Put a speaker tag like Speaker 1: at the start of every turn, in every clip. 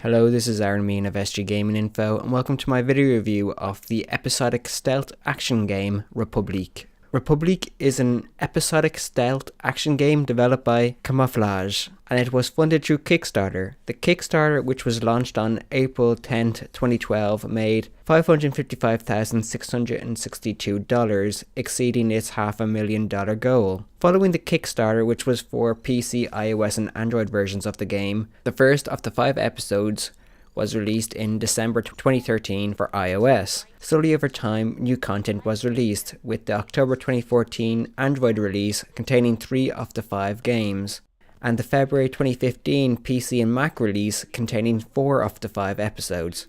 Speaker 1: Hello, this is Aaron Mean of SG Gaming Info, and welcome to my video review of the episodic stealth action game République. République is an episodic stealth action game developed by Camouflaj, and it was funded through Kickstarter. The Kickstarter, which was launched on April 10th, 2012, made $555,662, exceeding its $500,000 goal. Following the Kickstarter, which was for PC, iOS and Android versions of the game, the first of the 5 episodes was released in December 2013 for iOS. Slowly over time, new content was released, with the October 2014 Android release containing 3 of the 5 games, and the February 2015 PC and Mac release containing 4 of the 5 episodes.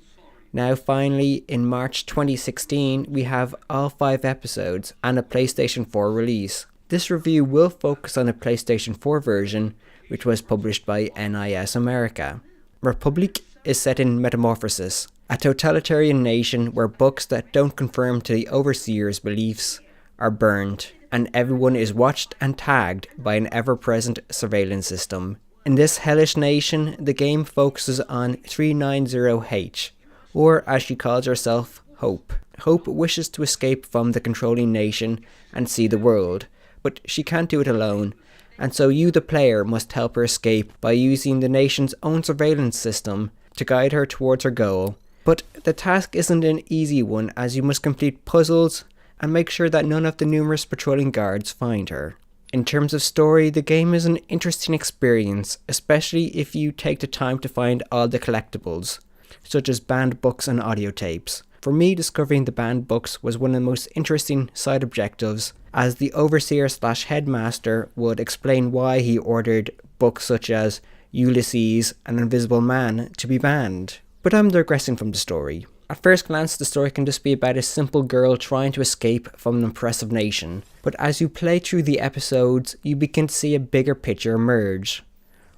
Speaker 1: Now finally, in March 2016, we have all 5 episodes and a PlayStation 4 release. This review will focus on the PlayStation 4 version, which was published by NIS America. République is set in Metamorphosis, a totalitarian nation where books that don't conform to the overseer's beliefs are burned, and everyone is watched and tagged by an ever-present surveillance system. In this hellish nation, the game focuses on 390H, or as she calls herself, Hope. Hope wishes to escape from the controlling nation and see the world, but she can't do it alone, and so you, the player, must help her escape by using the nation's own surveillance system to guide her towards her goal. But the task isn't an easy one, as you must complete puzzles and make sure that none of the numerous patrolling guards find her. In terms of story, the game is an interesting experience, especially if you take the time to find all the collectibles, such as banned books and audio tapes. For me, discovering the banned books was one of the most interesting side objectives, as the overseer/headmaster would explain why he ordered books such as Ulysses and Invisible Man to be banned. But I'm digressing from the story. At first glance, the story can just be about a simple girl trying to escape from an oppressive nation, but as you play through the episodes, you begin to see a bigger picture emerge.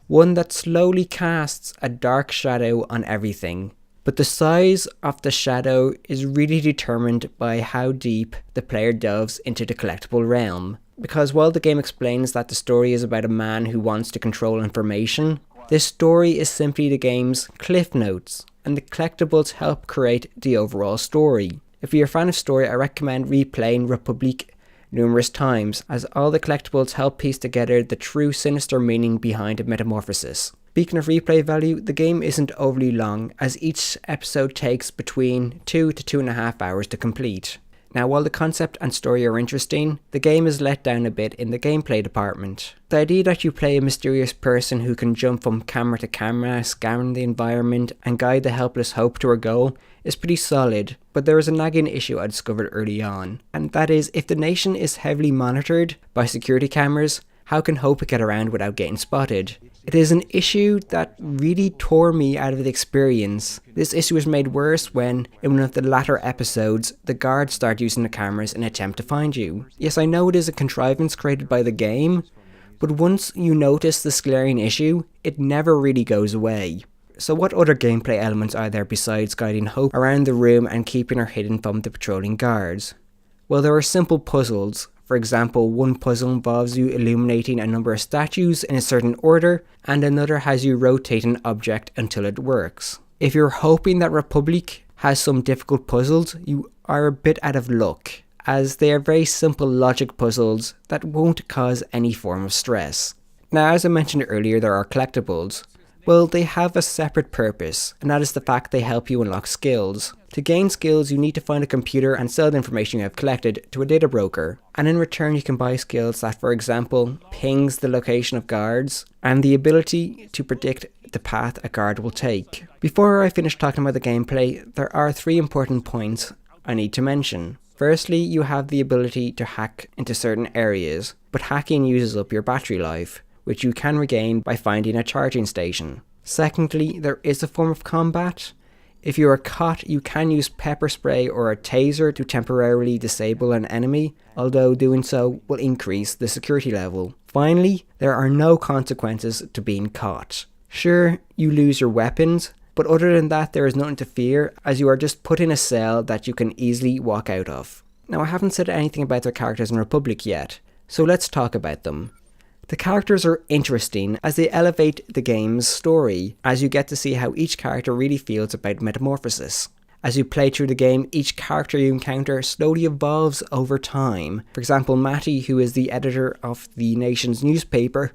Speaker 1: One that slowly casts a dark shadow on everything. But the size of the shadow is really determined by how deep the player delves into the collectible realm. Because while the game explains that the story is about a man who wants to control information, this story is simply the game's cliff notes, and the collectibles help create the overall story. If you're a fan of story, I recommend replaying République numerous times, as all the collectibles help piece together the true sinister meaning behind Metamorphosis. Speaking of replay value, the game isn't overly long, as each episode takes between 2 to 2.5 hours to complete. Now, while the concept and story are interesting, the game is let down a bit in the gameplay department. The idea that you play a mysterious person who can jump from camera to camera, scan the environment, and guide the helpless Hope to her goal is pretty solid, but there is a nagging issue I discovered early on, and that is, if the nation is heavily monitored by security cameras, how can Hope get around without getting spotted? It is an issue that really tore me out of the experience. This issue is made worse when, in one of the latter episodes, the guards start using the cameras in an attempt to find you. Yes, I know it is a contrivance created by the game, but once you notice this glaring issue, it never really goes away. So what other gameplay elements are there besides guiding Hope around the room and keeping her hidden from the patrolling guards? Well, there are simple puzzles. For example, one puzzle involves you illuminating a number of statues in a certain order, and another has you rotate an object until it works. If you're hoping that République has some difficult puzzles, you are a bit out of luck, as they are very simple logic puzzles that won't cause any form of stress. Now, as I mentioned earlier, there are collectibles. Well, they have a separate purpose, and that is the fact they help you unlock skills. To gain skills, you need to find a computer and sell the information you have collected to a data broker, and in return you can buy skills that, for example, pings the location of guards, and the ability to predict the path a guard will take. Before I finish talking about the gameplay, there are 3 important points I need to mention. Firstly, you have the ability to hack into certain areas, but hacking uses up your battery life, which you can regain by finding a charging station. Secondly, there is a form of combat. If you are caught, you can use pepper spray or a taser to temporarily disable an enemy, although doing so will increase the security level. Finally, there are no consequences to being caught. Sure, you lose your weapons, but other than that there is nothing to fear, as you are just put in a cell that you can easily walk out of. Now, I haven't said anything about their characters in République yet, so let's talk about them. The characters are interesting as they elevate the game's story, as you get to see how each character really feels about metamorphosis. As you play through the game, each character you encounter slowly evolves over time. For example, Matty, who is the editor of the nation's newspaper,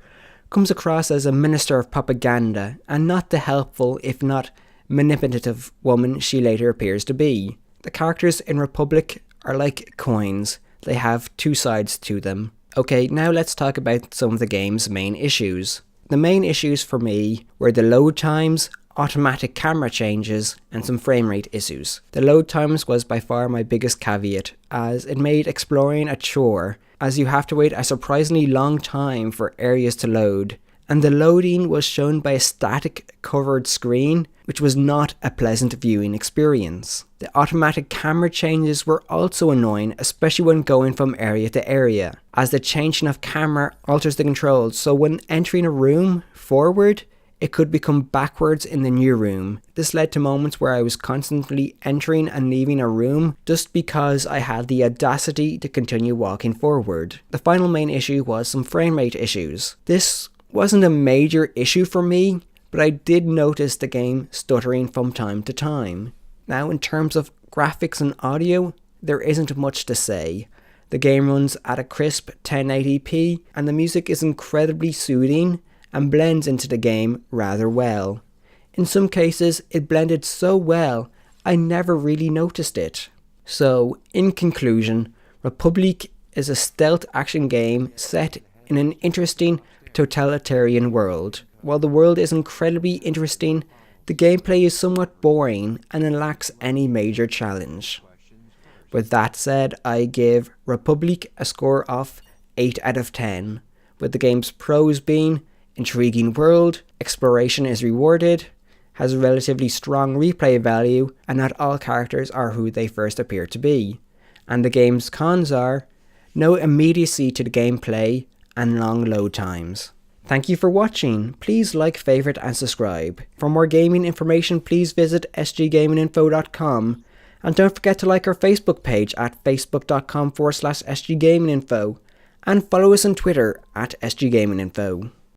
Speaker 1: comes across as a minister of propaganda and not the helpful, if not manipulative woman she later appears to be. The characters in Republic are like coins. They have two sides to them. Okay, now let's talk about some of the game's main issues. The main issues for me were the load times, automatic camera changes, and some frame rate issues. The load times was by far my biggest caveat, as it made exploring a chore, as you have to wait a surprisingly long time for areas to load, and the loading was shown by a static covered screen, which was not a pleasant viewing experience. The automatic camera changes were also annoying, especially when going from area to area, as the changing of camera alters the controls, so when entering a room forward, it could become backwards in the new room. This led to moments where I was constantly entering and leaving a room just because I had the audacity to continue walking forward. The final main issue was some frame rate issues. This wasn't a major issue for me, but I did notice the game stuttering from time to time. Now, in terms of graphics and audio, there isn't much to say. The game runs at a crisp 1080p, and the music is incredibly soothing and blends into the game rather well. In some cases, it blended so well, I never really noticed it. So, in conclusion, République is a stealth action game set in an interesting totalitarian world. While the world is incredibly interesting, the gameplay is somewhat boring and it lacks any major challenge. With that said, I give République a score of 8 out of 10, with the game's pros being intriguing world, exploration is rewarded, has a relatively strong replay value, and not all characters are who they first appear to be. And the game's cons are no immediacy to the gameplay and long load times. Thank you for watching. Please like, favorite, and subscribe. For more gaming information, please visit sggaminginfo.com. And don't forget to like our Facebook page at facebook.com/sggaminginfo. And follow us on Twitter at sggaminginfo.